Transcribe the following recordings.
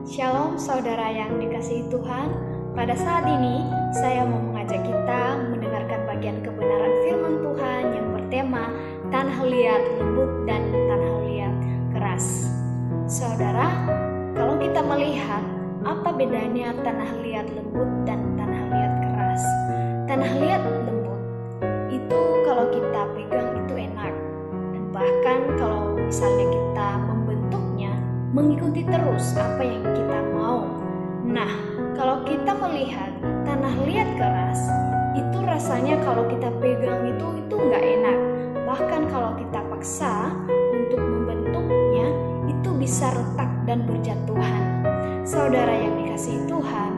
Shalom saudara yang dikasihi Tuhan. Pada saat ini saya mau mengajak kita mendengarkan bagian kebenaran firman Tuhan yang bertema tanah liat lembut dan tanah liat keras. Saudara, kalau kita melihat apa bedanya tanah liat lembut dan tanah liat keras. Tanah liat lembut itu kalau kita pegang itu enak, dan bahkan kalau misalnya kita membentuknya mengikuti terus apa yang kita mau. Nah, kalau kita melihat tanah liat keras, itu rasanya kalau kita pegang itu nggak enak. Bahkan kalau kita paksa untuk membentuknya, itu bisa retak dan berjatuhan. Saudara yang dikasihi Tuhan,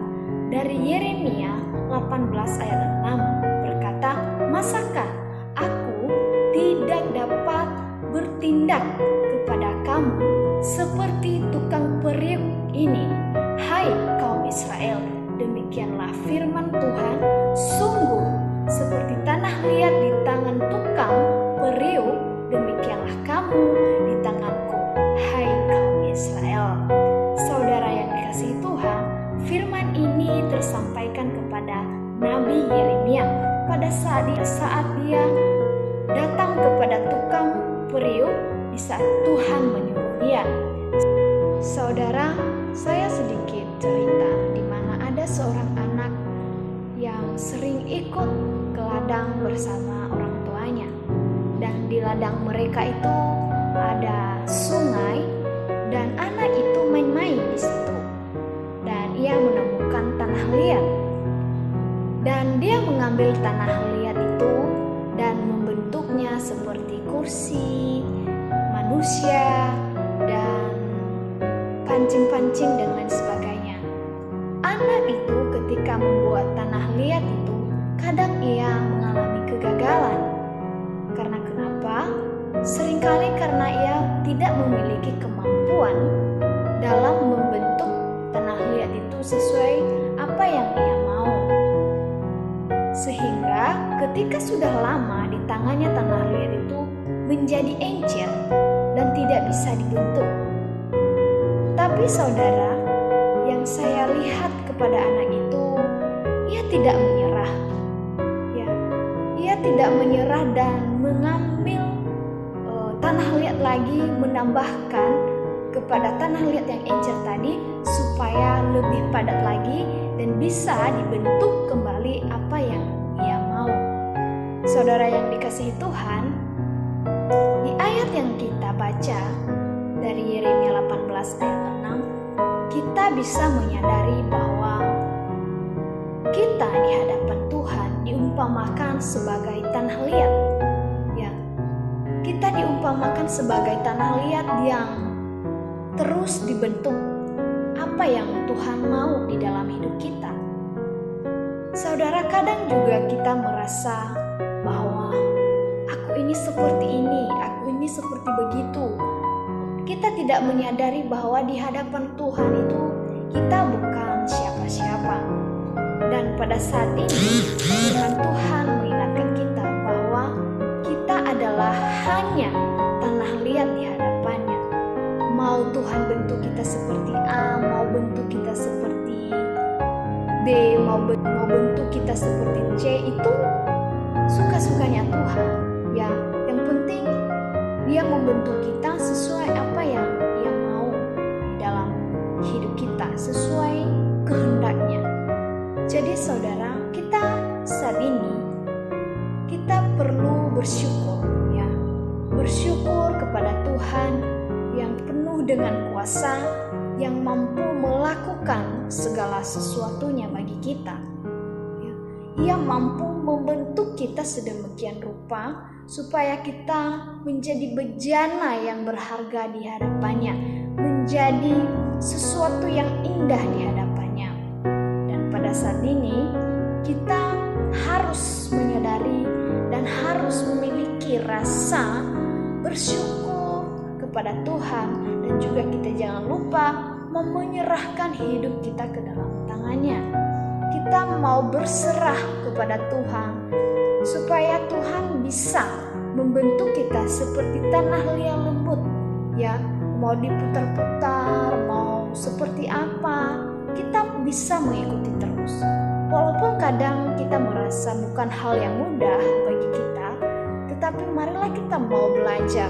dari Yeremia 18 ayat 6 berkata, "Masakah aku tidak dapat bertindak kepada kamu seperti tukang periuk ini, hai kaum Israel? Demikianlah firman Tuhan, sungguh seperti tanah liat di tangan tukang periuk, demikianlah kamu di tanganku, hai kaum Israel." Saudara yang dikasihi Tuhan, firman ini tersampaikan kepada Nabi Yeremia pada saat dia datang kepada tukang periuk di saat Tuhan menyuruh dia. Saudara, saya sedikit cerita di mana ada seorang anak yang sering ikut ke ladang bersama orang tuanya, dan di ladang mereka itu ada sungai, dan anak itu main-main di situ, dan ia menemukan tanah liat, dan dia mengambil tanah liat itu dan membentuknya seperti kursi, manusia, dan pancing-pancing dan lain sebagainya. Anak itu ketika membuat tanah liat itu, kadang ia mengalami kegagalan. Karena kenapa? Seringkali karena ia tidak memiliki kemampuan dalam membentuk tanah liat itu sesuai apa yang ia mau. Sehingga ketika sudah lama di tangannya tanah liat itu menjadi encer dan tidak bisa dibentuk. Tapi saudara, yang saya lihat kepada anak itu, ia tidak menyerah. Ia tidak menyerah dan mengambil tanah liat lagi, menambahkan kepada tanah liat yang encer tadi supaya lebih padat lagi dan bisa dibentuk kembali apa yang ia mau. Saudara yang dikasihi Tuhan, di ayat yang kita baca dari Yeremia 18 ayat 6, kita bisa menyadari bahwa kita di hadapan Tuhan diumpamakan sebagai tanah liat. Kita diumpamakan sebagai tanah liat yang terus dibentuk apa yang Tuhan mau di dalam hidup kita. Saudara, kadang juga kita merasa bahwa aku ini seperti ini, aku ini seperti begitu. Kita tidak menyadari bahwa di hadapan Tuhan itu kita bukan siapa-siapa. Dan pada saat ini firman Tuhan mengingatkan kita bahwa kita adalah hanya tanah liat di hadapannya. Mau Tuhan bentuk kita seperti A, mau bentuk kita seperti B, mau bentuk kita seperti C, itu suka-sukanya Tuhan. Yang penting Dia membentuk kita sesuai apa yang Dia mau di dalam hidup kita, sesuai kehendaknya. Jadi saudara, kita saat ini kita perlu bersyukur, bersyukur kepada Tuhan yang penuh dengan kuasa, yang mampu melakukan segala sesuatunya bagi kita. Ia mampu membentuk kita sedemikian rupa supaya kita menjadi bejana yang berharga di hadapannya, menjadi sesuatu yang indah di hadapannya. Dan pada saat ini kita harus menyadari dan harus memiliki rasa bersyukur kepada Tuhan, dan juga kita jangan lupa menyerahkan hidup kita ke dalam tangannya. Kita mau berserah kepada Tuhan supaya Tuhan bisa membentuk kita seperti tanah liat lembut, mau diputar-putar, mau mau seperti apa, kita bisa mengikuti terus. Walaupun kadang kita merasa bukan hal yang mudah bagi kita, tetapi marilah kita mau belajar.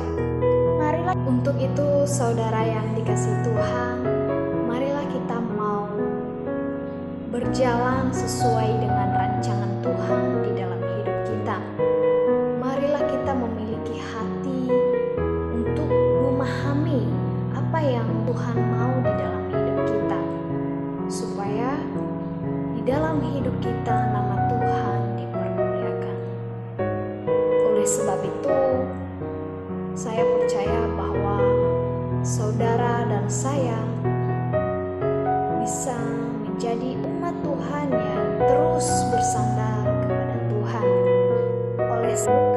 Marilah untuk itu saudara yang dikasihi Tuhan, marilah kita mau berjalan sesuai dengan rancangan Tuhan di dalam hidup kita. Marilah kita memiliki hati untuk memahami apa yang Tuhan mau di dalam hidup kita, supaya di dalam hidup kita nama Tuhan dipermuliakan. Oleh sebab itu, saya percaya bahwa saudara dan saya bisa menjadi umat Tuhan yang terus bersandar kepada Tuhan. Oleh sebab